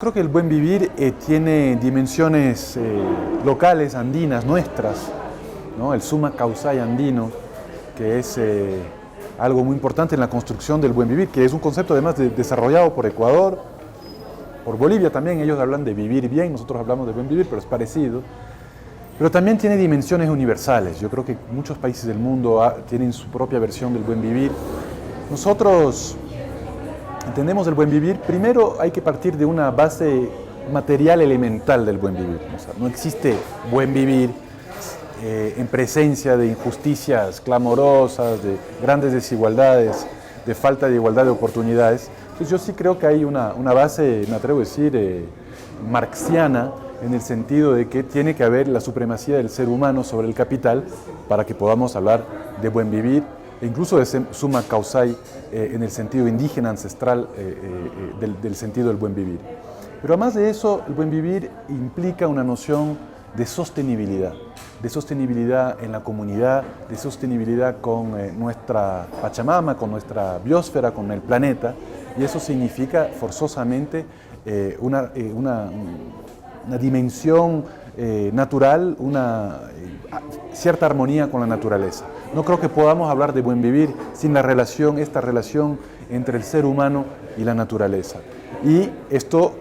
creo que el buen vivir tiene dimensiones locales, andinas, nuestras, ¿no? El summa causai andino, que es algo muy importante en la construcción del buen vivir, que es un concepto además desarrollado por Ecuador, por Bolivia también. Ellos hablan de vivir bien, nosotros hablamos de buen vivir, pero es parecido. Pero también tiene dimensiones universales. Yo creo que muchos países del mundo tienen su propia versión del buen vivir. Nosotros entendemos el buen vivir, primero hay que partir de una base material elemental del buen vivir. O sea, no existe buen vivir en presencia de injusticias clamorosas, de grandes desigualdades, de falta de igualdad de oportunidades. Entonces yo sí creo que hay una base, me atrevo a decir, marxiana, en el sentido de que tiene que haber la supremacía del ser humano sobre el capital para que podamos hablar de buen vivir, e incluso de summa causai en el sentido indígena ancestral del sentido del buen vivir. Pero además de eso, el buen vivir implica una noción de sostenibilidad en la comunidad, de sostenibilidad con nuestra Pachamama, con nuestra biosfera, con el planeta, y eso significa forzosamente una dimensión natural, una cierta armonía con la naturaleza. No creo que podamos hablar de buen vivir sin esta relación entre el ser humano y la naturaleza. Y esto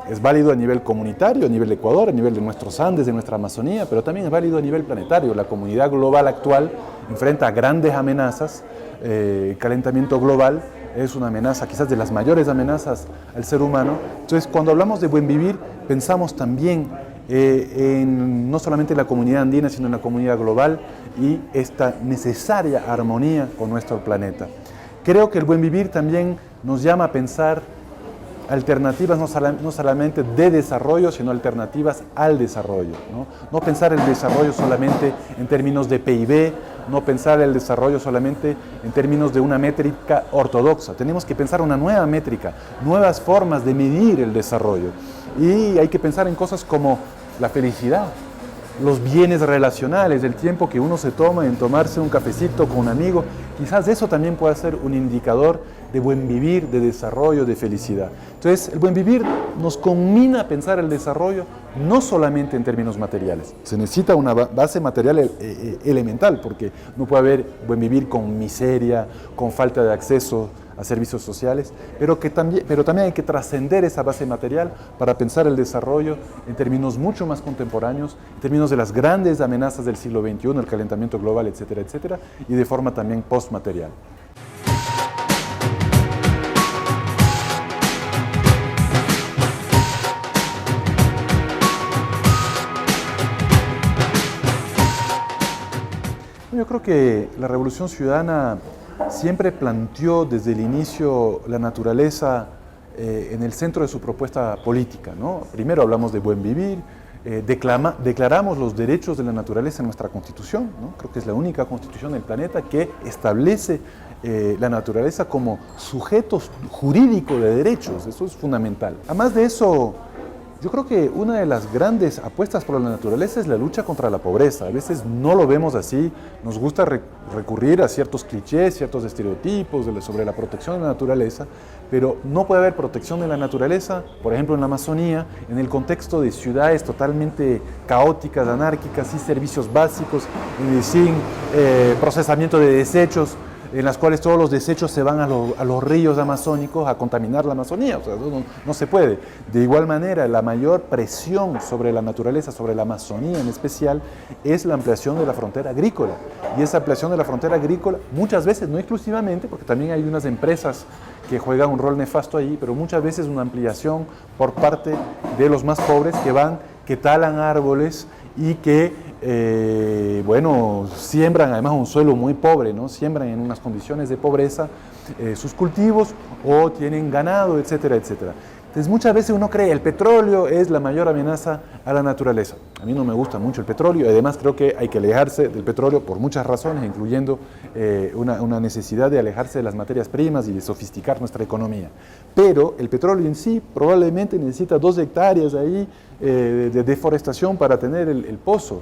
es válido a nivel comunitario, a nivel de Ecuador, a nivel de nuestros Andes, de nuestra Amazonía, pero también es válido a nivel planetario. La comunidad global actual enfrenta grandes amenazas. El calentamiento global es una amenaza, quizás de las mayores amenazas al ser humano. Entonces, cuando hablamos de buen vivir, pensamos también no solamente en la comunidad andina, sino en la comunidad global y esta necesaria armonía con nuestro planeta. Creo que el buen vivir también nos llama a pensar alternativas no solamente de desarrollo, sino alternativas al desarrollo, ¿no? No pensar el desarrollo solamente en términos de PIB, no pensar el desarrollo solamente en términos de una métrica ortodoxa. Tenemos que pensar una nueva métrica, nuevas formas de medir el desarrollo. Y hay que pensar en cosas como la felicidad, los bienes relacionales, el tiempo que uno se toma en tomarse un cafecito con un amigo. Quizás eso también pueda ser un indicador de buen vivir, de desarrollo, de felicidad. Entonces, el buen vivir nos conmina a pensar el desarrollo no solamente en términos materiales. Se necesita una base material elemental, porque no puede haber buen vivir con miseria, con falta de acceso a servicios sociales, pero también hay que trascender esa base material para pensar el desarrollo en términos mucho más contemporáneos, en términos de las grandes amenazas del siglo XXI, el calentamiento global, etcétera, etcétera, y de forma también postmaterial. Yo creo que la Revolución Ciudadana siempre planteó desde el inicio la naturaleza en el centro de su propuesta política, ¿no? Primero hablamos de buen vivir, declaramos los derechos de la naturaleza en nuestra Constitución, ¿no? Creo que es la única Constitución del planeta que establece la naturaleza como sujeto jurídico de derechos. Eso es fundamental. Además de eso, yo creo que una de las grandes apuestas por la naturaleza es la lucha contra la pobreza. A veces no lo vemos así, nos gusta recurrir a ciertos clichés, ciertos estereotipos sobre la protección de la naturaleza, pero no puede haber protección de la naturaleza, por ejemplo en la Amazonía, en el contexto de ciudades totalmente caóticas, anárquicas, sin servicios básicos, sin procesamiento de desechos, en las cuales todos los desechos se van a los ríos amazónicos a contaminar la Amazonía. O sea, no se puede. De igual manera, la mayor presión sobre la naturaleza, sobre la Amazonía en especial, es la ampliación de la frontera agrícola. Y esa ampliación de la frontera agrícola, muchas veces, no exclusivamente, porque también hay unas empresas que juegan un rol nefasto ahí, pero muchas veces una ampliación por parte de los más pobres que talan árboles y que siembran además un suelo muy pobre, ¿no? Siembran en unas condiciones de pobreza sus cultivos o tienen ganado, etcétera, etcétera. Entonces muchas veces uno cree que el petróleo es la mayor amenaza a la naturaleza. A mí no me gusta mucho el petróleo y además creo que hay que alejarse del petróleo por muchas razones, incluyendo una necesidad de alejarse de las materias primas y de sofisticar nuestra economía. Pero el petróleo en sí probablemente necesita 2 hectáreas ahí de deforestación para tener el pozo,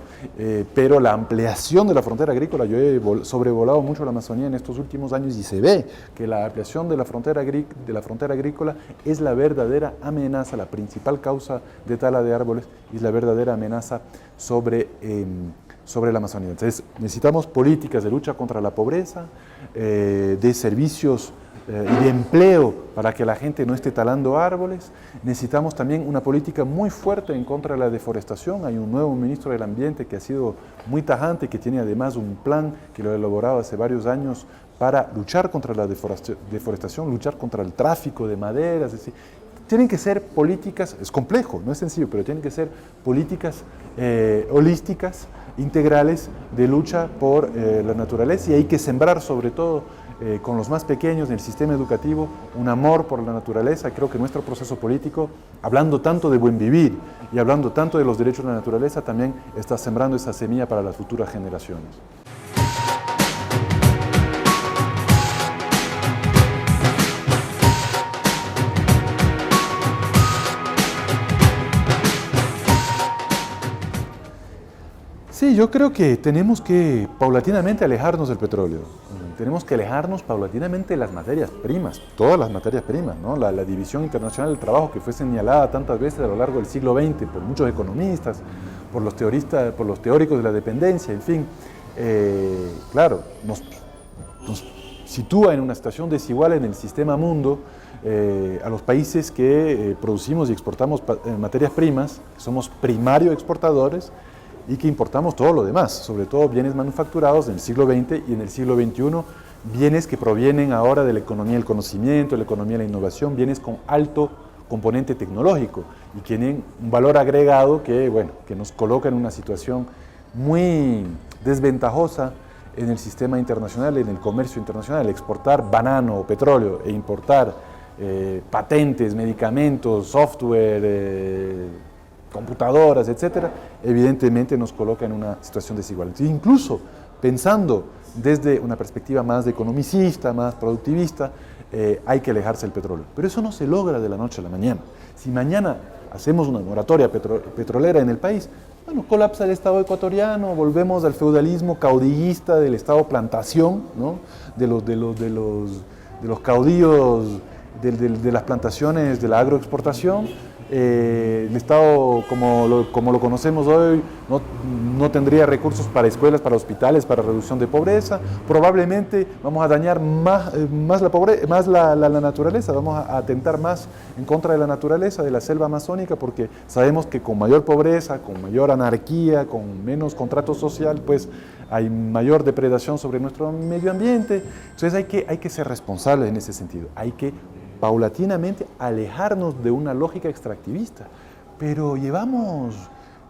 pero la ampliación de la frontera agrícola, yo he sobrevolado mucho la Amazonía en estos últimos años y se ve que la ampliación de la frontera agrícola es la verdadera amenaza, la principal causa de tala de árboles y es la verdadera amenaza sobre la Amazonía. Entonces necesitamos políticas de lucha contra la pobreza, de servicios y de empleo para que la gente no esté talando árboles. Necesitamos también una política muy fuerte en contra de la deforestación. Hay un nuevo ministro del Ambiente que ha sido muy tajante, que tiene además un plan que lo ha elaborado hace varios años para luchar contra la deforestación, luchar contra el tráfico de maderas. Es decir, tienen que ser políticas, es complejo, no es sencillo, pero tienen que ser políticas holísticas, integrales, de lucha por la naturaleza, y hay que sembrar sobre todo con los más pequeños en el sistema educativo un amor por la naturaleza. Creo que nuestro proceso político, hablando tanto de buen vivir y hablando tanto de los derechos de la naturaleza, también está sembrando esa semilla para las futuras generaciones. Sí, yo creo que tenemos que paulatinamente alejarnos del petróleo. Tenemos que alejarnos paulatinamente de las materias primas, todas las materias primas, ¿no? La División Internacional del Trabajo, que fue señalada tantas veces a lo largo del siglo XX por muchos economistas, por los teóricos de la dependencia, en fin, claro, nos sitúa en una situación desigual en el sistema mundo a los países que producimos y exportamos materias primas, que somos primario exportadores, y que importamos todo lo demás, sobre todo bienes manufacturados en el siglo XX y en el siglo XXI, bienes que provienen ahora de la economía del conocimiento, la economía de la innovación, bienes con alto componente tecnológico y que tienen un valor agregado que, bueno, que nos coloca en una situación muy desventajosa en el sistema internacional, en el comercio internacional. Exportar banano o petróleo e importar patentes, medicamentos, software, computadoras, etcétera, evidentemente nos coloca en una situación desigual. Incluso pensando desde una perspectiva más economicista, más productivista, hay que alejarse del petróleo. Pero eso no se logra de la noche a la mañana. Si mañana hacemos una moratoria petrolera en el país, bueno, colapsa el Estado ecuatoriano, volvemos al feudalismo caudillista del Estado plantación, ¿no? de los caudillos de las plantaciones de la agroexportación. El Estado, como lo conocemos hoy, no tendría recursos para escuelas, para hospitales, para reducción de pobreza. Probablemente vamos a dañar más la naturaleza, vamos a atentar más en contra de la naturaleza, de la selva amazónica, porque sabemos que con mayor pobreza, con mayor anarquía, con menos contrato social, pues hay mayor depredación sobre nuestro medio ambiente. Entonces hay que ser responsables en ese sentido. Hay que paulatinamente alejarnos de una lógica extractivista, pero llevamos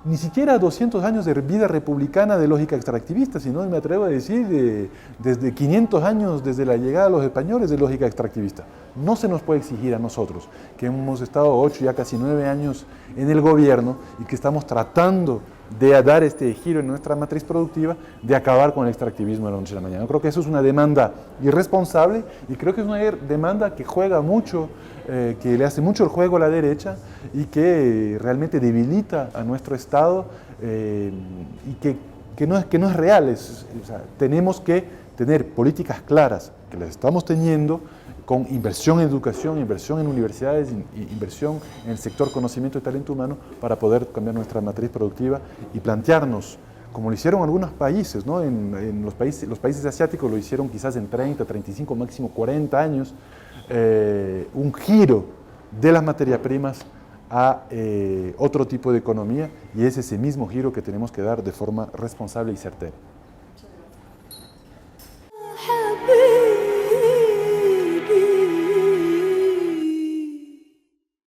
ni siquiera 200 años de vida republicana de lógica extractivista, sino me atrevo a decir desde 500 años desde la llegada de los españoles de lógica extractivista. No se nos puede exigir a nosotros, que hemos estado 8, ya casi 9 años en el gobierno y que estamos tratando de dar este giro en nuestra matriz productiva, de acabar con el extractivismo de la noche a la mañana. Yo creo que eso es una demanda irresponsable y creo que es una demanda que juega mucho, que le hace mucho el juego a la derecha y que realmente debilita a nuestro Estado y que no es real. O sea, tenemos que tener políticas claras, que las estamos teniendo, con inversión en educación, inversión en universidades, inversión en el sector conocimiento y talento humano para poder cambiar nuestra matriz productiva y plantearnos, como lo hicieron algunos países, ¿no? Los países asiáticos lo hicieron quizás en 30, 35, máximo 40 años, un giro de las materias primas a otro tipo de economía, y es ese mismo giro que tenemos que dar de forma responsable y certera.